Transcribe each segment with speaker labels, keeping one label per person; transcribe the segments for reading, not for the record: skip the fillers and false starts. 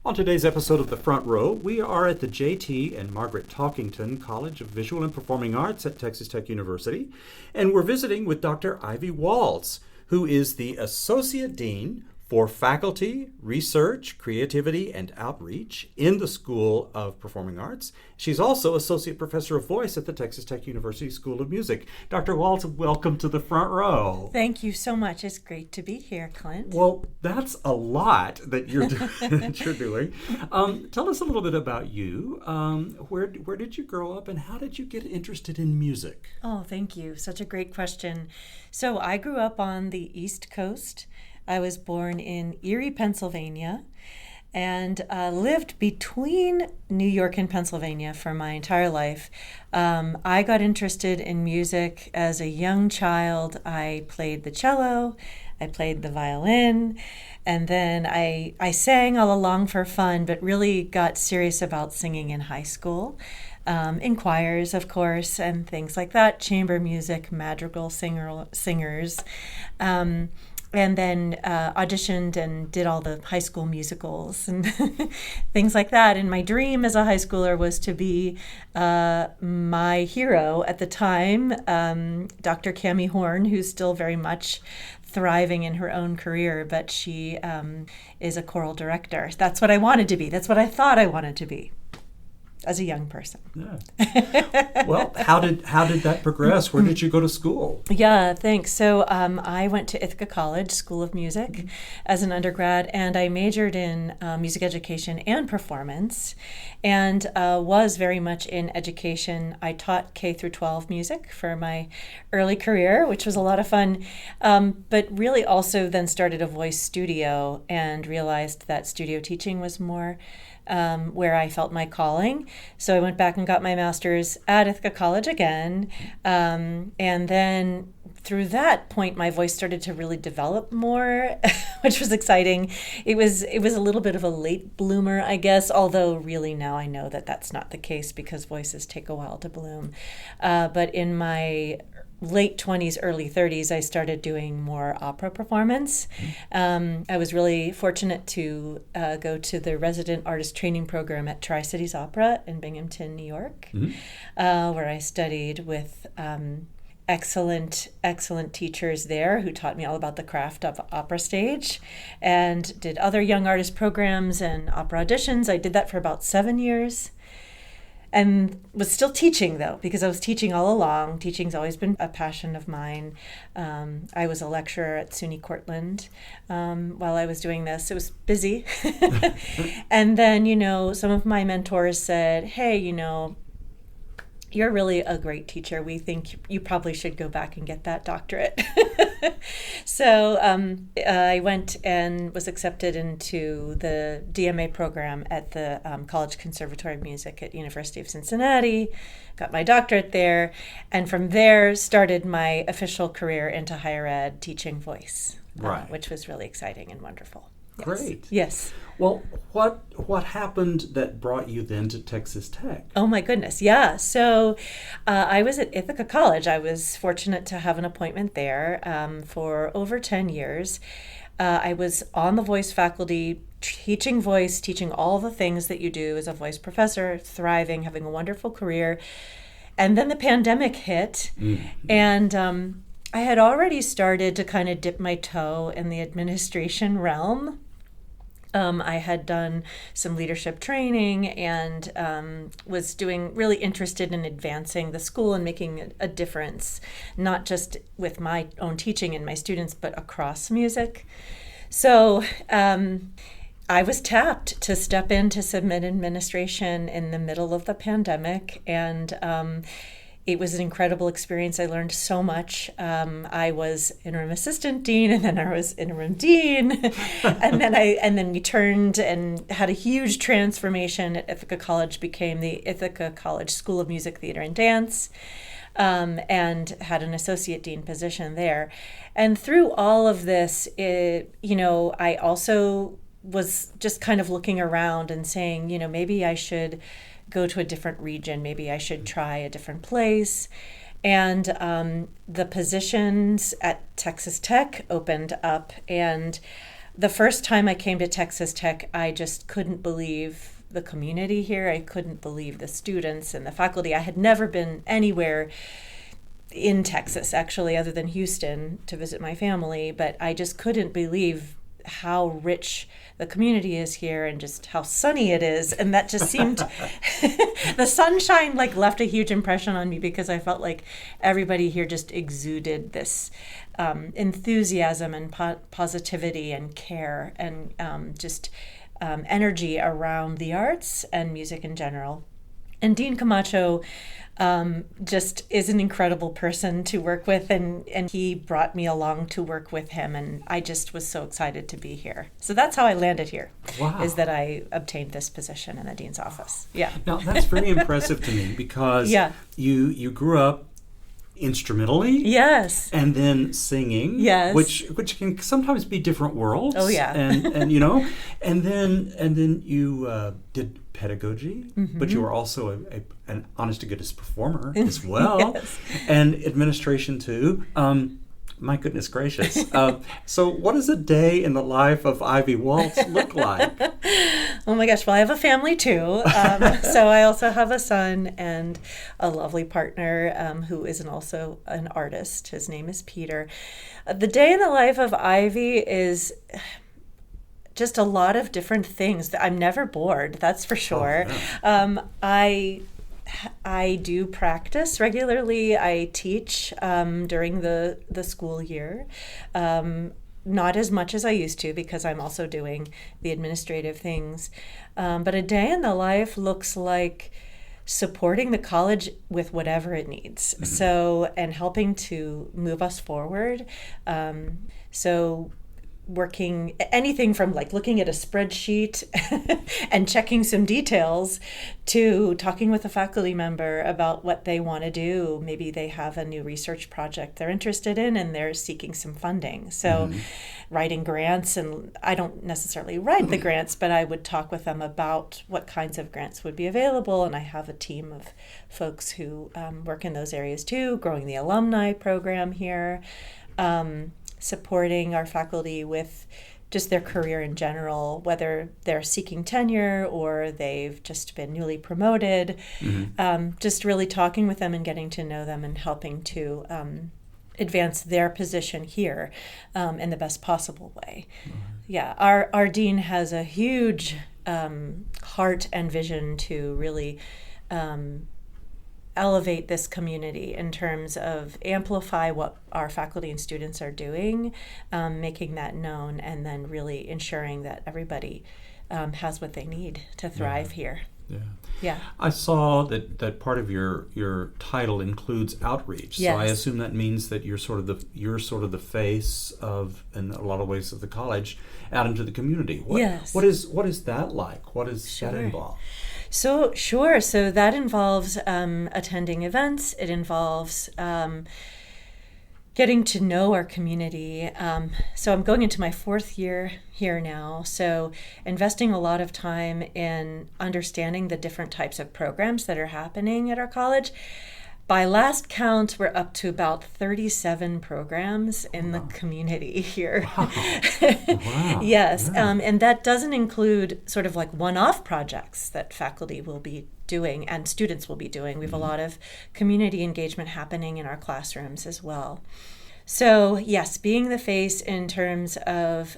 Speaker 1: On today's episode of The Front Row, we are at the J.T. and Margaret Talkington College of Visual and Performing Arts at Texas Tech University, and we're visiting with Dr. Ivy Walz, who is the Associate Dean for Faculty, Research, Creativity, and Outreach in the School of Performing Arts. She's also Associate Professor of Voice at the Texas Tech University School of Music. Dr. Walz, welcome to The Front Row.
Speaker 2: Thank you so much. It's great to be here, Clint.
Speaker 1: Well, that's a lot that you're doing. Tell us a little bit about you. Where did you grow up, and how did you get interested in music?
Speaker 2: Oh, thank you. Such a great question. So I grew up on the East Coast. I was born in Erie, Pennsylvania, and lived between New York and Pennsylvania for my entire life. I got interested in music as a young child. I played the cello, I played the violin, and then I sang all along for fun, but really got serious about singing in high school. In choirs, of course, and things like that, chamber music, madrigal singers. And then auditioned and did all the high school musicals and things like that. And my dream as a high schooler was to be my hero at the time, Dr. Cammie Horn, who's still very much thriving in her own career, but she is a choral director. That's what I wanted to be. That's what I thought I wanted to be as a young person.
Speaker 1: Yeah. Well, how did that progress? Where did you go to school?
Speaker 2: Yeah, thanks. So I went to Ithaca College, School of Music, as an undergrad, and I majored in music education and performance, and was very much in education. I taught K through 12 music for my early career, which was a lot of fun, but really also then started a voice studio and realized that studio teaching was more where I felt my calling. So I went back and got my master's at Ithaca College again. And then through that point, my voice started to really develop more, which was exciting. It was a little bit of a late bloomer, I guess, although really now I know that that's not the case because voices take a while to bloom. But in my late 20s, early 30s, I started doing more opera performance. I was really fortunate to go to the resident artist training program at Tri-Cities Opera in Binghamton, New York, where I studied with excellent teachers there who taught me all about the craft of opera stage, and did other young artist programs and opera auditions. I did that for about 7 years. And was still teaching, though, because I was teaching all along. Teaching's always been a passion of mine. I was a lecturer at SUNY Cortland while I was doing this. It was busy. And then, some of my mentors said, hey, you're really a great teacher. We think you probably should go back and get that doctorate. So I went and was accepted into the DMA program at the College Conservatory of Music at University of Cincinnati, got my doctorate there, and from there started my official career into higher ed teaching voice, which was really exciting and wonderful. Yes.
Speaker 1: Great.
Speaker 2: Yes.
Speaker 1: Well, what happened that brought you then to Texas Tech?
Speaker 2: Oh my goodness, yeah. So I was at Ithaca College. I was fortunate to have an appointment there for over 10 years. I was on the voice faculty, teaching voice, teaching all the things that you do as a voice professor, thriving, having a wonderful career. And then the pandemic hit, and I had already started to kind of dip my toe in the administration realm. I had done some leadership training and was really interested in advancing the school and making a difference, not just with my own teaching and my students, but across music. So I was tapped to step in to submit administration in the middle of the pandemic, and it was an incredible experience. I learned so much. I was interim assistant dean, and then I was interim dean, and then we turned and had a huge transformation at Ithaca College. Became the Ithaca College School of Music, Theater, and Dance, and had an associate dean position there. And through all of this, I also was just kind of looking around and saying, maybe I should go to a different region. Maybe I should try a different place. And the positions at Texas Tech opened up, and the first time I came to Texas Tech, I just couldn't believe the community here. I couldn't believe the students and the faculty. I had never been anywhere in Texas, actually, other than Houston to visit my family, but I just couldn't believe how rich the community is here and just how sunny it is. And that just seemed, the sunshine like left a huge impression on me, because I felt like everybody here just exuded this enthusiasm and positivity and care and just energy around the arts and music in general. And Dean Camacho just is an incredible person to work with, and he brought me along to work with him, and I just was so excited to be here. So that's how I landed here.
Speaker 1: Wow.
Speaker 2: Is that I obtained this position in the dean's office. Yeah.
Speaker 1: Now, that's very impressive to me, because you grew up instrumentally,
Speaker 2: yes,
Speaker 1: and then singing,
Speaker 2: yes,
Speaker 1: which can sometimes be different worlds.
Speaker 2: Oh yeah,
Speaker 1: and you know, and then you did pedagogy, but you were also an honest to goodness performer as well,
Speaker 2: yes,
Speaker 1: and administration too. My goodness gracious. So what does a day in the life of Ivy Walz look like?
Speaker 2: Oh my gosh, well, I have a family too. So I also have a son and a lovely partner who is also an artist. His name is Peter. The day in the life of Ivy is just a lot of different things. I'm never bored, that's for sure. Oh, yeah. I do practice regularly. I teach during the school year. Not as much as I used to, because I'm also doing the administrative things. But a day in the life looks like supporting the college with whatever it needs. Mm-hmm. So, and helping to move us forward. So working anything from like looking at a spreadsheet and checking some details to talking with a faculty member about what they want to do. Maybe they have a new research project they're interested in and they're seeking some funding. So writing grants, and I don't necessarily write the grants, but I would talk with them about what kinds of grants would be available. And I have a team of folks who work in those areas too, growing the alumni program here. Supporting our faculty with just their career in general, whether they're seeking tenure or they've just been newly promoted, just really talking with them and getting to know them and helping to advance their position here in the best possible way. Yeah, our dean has a huge heart and vision to really elevate this community in terms of amplify what our faculty and students are doing, making that known, and then really ensuring that everybody has what they need to thrive here. Yeah. I
Speaker 1: saw that part of your title includes outreach.
Speaker 2: Yes.
Speaker 1: So I assume that means that you're sort of the face of, in a lot of ways, of the college out into the community.
Speaker 2: Yes.
Speaker 1: What is that like? What does that involve?
Speaker 2: So sure. So that involves attending events. It involves getting to know our community. So I'm going into my 4th year here now. So investing a lot of time in understanding the different types of programs that are happening at our college. By last count, we're up to about 37 programs in the community here.
Speaker 1: Wow. Wow.
Speaker 2: Yes,
Speaker 1: Yeah.
Speaker 2: And that doesn't include sort of like one-off projects that faculty will be doing and students will be doing. We have a lot of community engagement happening in our classrooms as well. So yes, being the face in terms of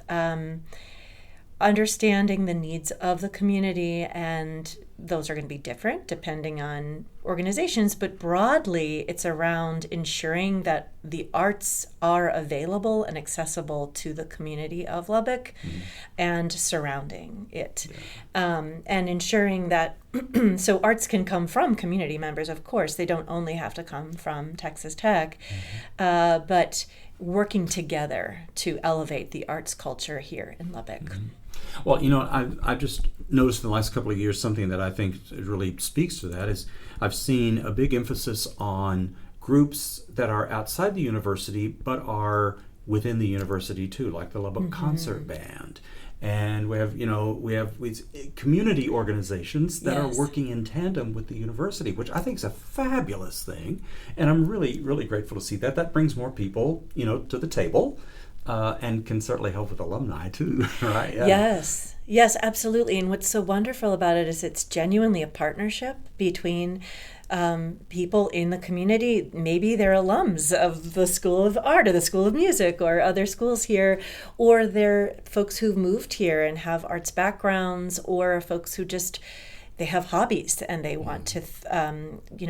Speaker 2: understanding the needs of the community, and those are going to be different depending on organizations, but broadly it's around ensuring that the arts are available and accessible to the community of Lubbock and surrounding it. And ensuring that so arts can come from community members, of course. They don't only have to come from Texas Tech, but working together to elevate the arts culture here in Lubbock.
Speaker 1: Well, I've just noticed in the last couple of years something that I think really speaks to that is I've seen a big emphasis on groups that are outside the university but are within the university too, like the Lubbock Concert Band. And we have community organizations that are working in tandem with the university, which I think is a fabulous thing. And I'm really, really grateful to see that. That brings more people, to the table. and can certainly help with alumni too, right? Yeah.
Speaker 2: Yes, absolutely. And what's so wonderful about it is it's genuinely a partnership between people in the community. Maybe they're alums of the School of Art or the School of Music or other schools here, or they're folks who've moved here and have arts backgrounds, or folks who just they have hobbies and they want to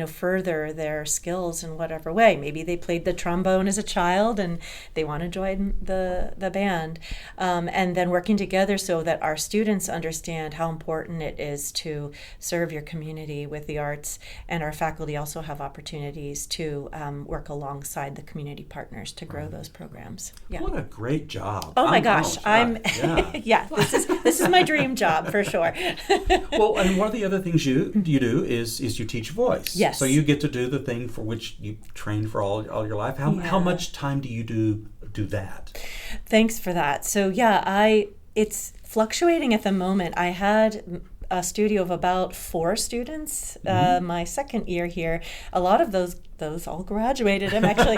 Speaker 2: further their skills in whatever way. Maybe they played the trombone as a child and they want to join the band, and then working together so that our students understand how important it is to serve your community with the arts, and our faculty also have opportunities to work alongside the community partners to grow those programs. Yeah.
Speaker 1: What a great job.
Speaker 2: Oh my gosh, this is my dream job for sure.
Speaker 1: Well, and one of the other things you do is you teach voice.
Speaker 2: Yes.
Speaker 1: So you get to do the thing for which you trained for all your life. How much time do you do that?
Speaker 2: Thanks for that. So it's fluctuating at the moment. I had a studio of about 4 students my second year here. A lot of those all graduated. I'm actually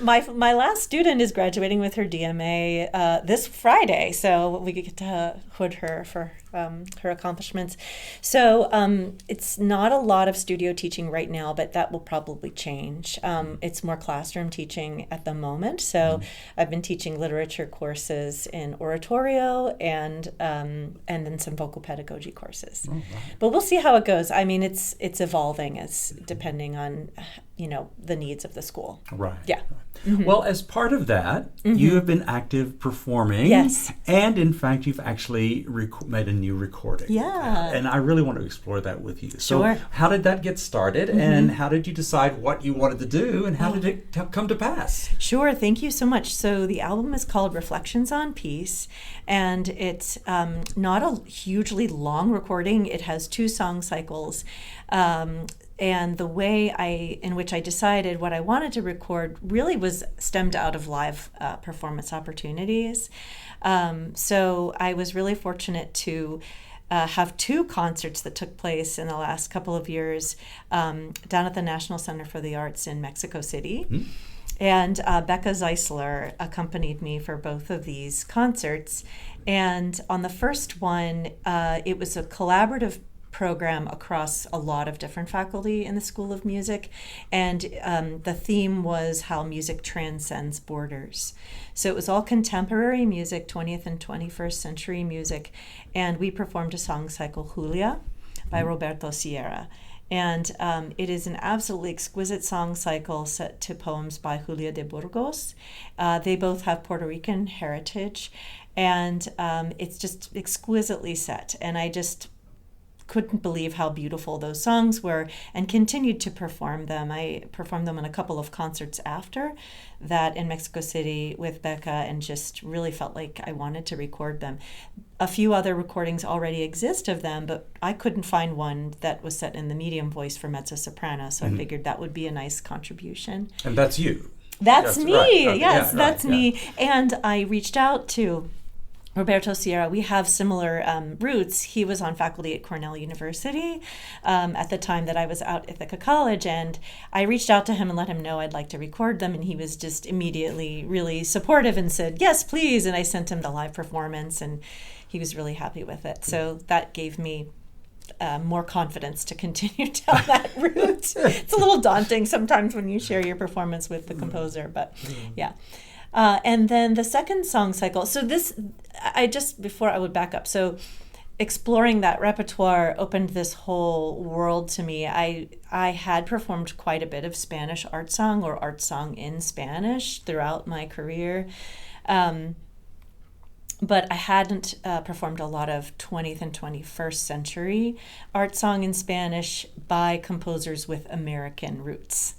Speaker 2: my last student is graduating with her DMA this Friday, so we get to hood her for her accomplishments. So it's not a lot of studio teaching right now, but that will probably change. It's more classroom teaching at the moment. So I've been teaching literature courses in oratorio and then some vocal pedagogy courses. Oh, wow. But we'll see how it goes. I mean, it's evolving as depending on the needs of the school.
Speaker 1: Right.
Speaker 2: Yeah.
Speaker 1: Mm-hmm. Well, as part of that, you have been active performing.
Speaker 2: Yes.
Speaker 1: And in fact, you've actually made a new recording.
Speaker 2: Yeah.
Speaker 1: And I really want to explore that with you.
Speaker 2: Sure.
Speaker 1: So how did that get started, and how did you decide what you wanted to do, and how did it come to pass?
Speaker 2: Sure. Thank you so much. So the album is called Reflections on Peace, and it's not a hugely long recording. It has 2 song cycles. And the way in which I decided what I wanted to record really was stemmed out of live performance opportunities. So I was really fortunate to have 2 concerts that took place in the last couple of years down at the National Center for the Arts in Mexico City. Mm-hmm. And Becca Zeisler accompanied me for both of these concerts. And on the first one, it was a collaborative program across a lot of different faculty in the School of Music, and the theme was how music transcends borders. So it was all contemporary music, 20th and 21st century music, and we performed a song cycle, Julia, by Roberto Sierra. And it is an absolutely exquisite song cycle set to poems by Julia de Burgos. They both have Puerto Rican heritage, and it's just exquisitely set, and I just couldn't believe how beautiful those songs were, and continued to perform them. I performed them in a couple of concerts after that in Mexico City with Becca, and just really felt like I wanted to record them. A few other recordings already exist of them, but I couldn't find one that was set in the medium voice for mezzo-soprano, so I figured that would be a nice contribution.
Speaker 1: And that's you.
Speaker 2: That's me.
Speaker 1: Right.
Speaker 2: Yes, that's me. And I reached out to Roberto Sierra. We have similar roots. He was on faculty at Cornell University at the time that I was out at Ithaca College, and I reached out to him and let him know I'd like to record them, and he was just immediately really supportive and said, yes, please, and I sent him the live performance, and he was really happy with it. So that gave me more confidence to continue down that route. It's a little daunting sometimes when you share your performance with the composer, but yeah. And then the second song cycle, so this, before I would back up, so exploring that repertoire opened this whole world to me. I had performed quite a bit of Spanish art song or art song in Spanish throughout my career, but I hadn't performed a lot of 20th and 21st century art song in Spanish by composers with American roots.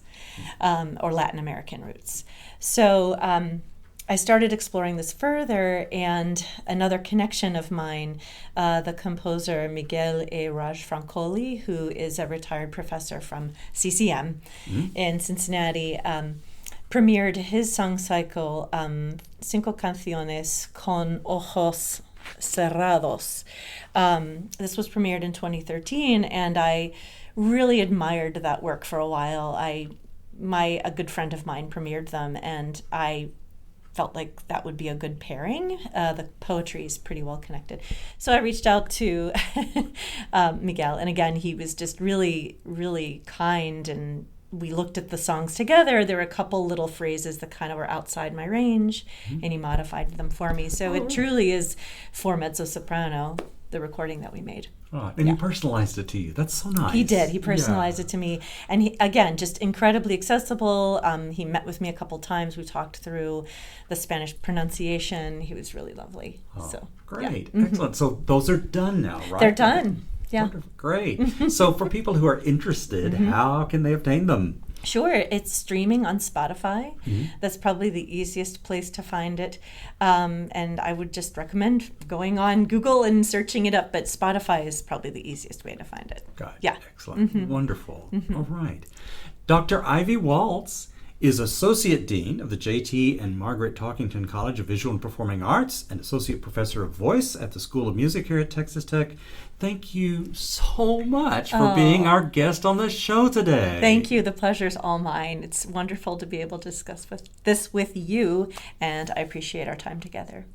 Speaker 2: Or Latin American roots. So I started exploring this further, and another connection of mine, the composer Miguel E. Raj Francoli, who is a retired professor from CCM in Cincinnati, premiered his song cycle, Cinco Canciones con Ojos Cerrados. This was premiered in 2013, and I really admired that work for a while. A good friend of mine premiered them, and I felt like that would be a good pairing. The poetry is pretty well connected. So I reached out to Miguel, and again, he was just really, really kind, and we looked at the songs together. There were a couple little phrases that kind of were outside my range, and he modified them for me. So it truly is for mezzo-soprano, the recording that we made.
Speaker 1: Right. And he personalized it to you. That's so nice.
Speaker 2: He did. He personalized it to me. And he, again, just incredibly accessible. He met with me a couple times. We talked through the Spanish pronunciation. He was really lovely.
Speaker 1: Oh,
Speaker 2: so
Speaker 1: great.
Speaker 2: Yeah.
Speaker 1: Excellent. So those are done now, right?
Speaker 2: They're done. Yeah.
Speaker 1: Wonderful. Great. So for people who are interested, how can they obtain them?
Speaker 2: Sure, it's streaming on Spotify. That's probably the easiest place to find it. And I would just recommend going on Google and searching it up, but Spotify is probably the easiest way to find it.
Speaker 1: Got it.
Speaker 2: Yeah.
Speaker 1: Excellent. Wonderful. All right. Dr. Ivy Walz is Associate Dean of the J.T. and Margaret Talkington College of Visual and Performing Arts and Associate Professor of Voice at the School of Music here at Texas Tech. Thank you so much for being our guest on the show today.
Speaker 2: Thank you. The pleasure's all mine. It's wonderful to be able to discuss this with you, and I appreciate our time together.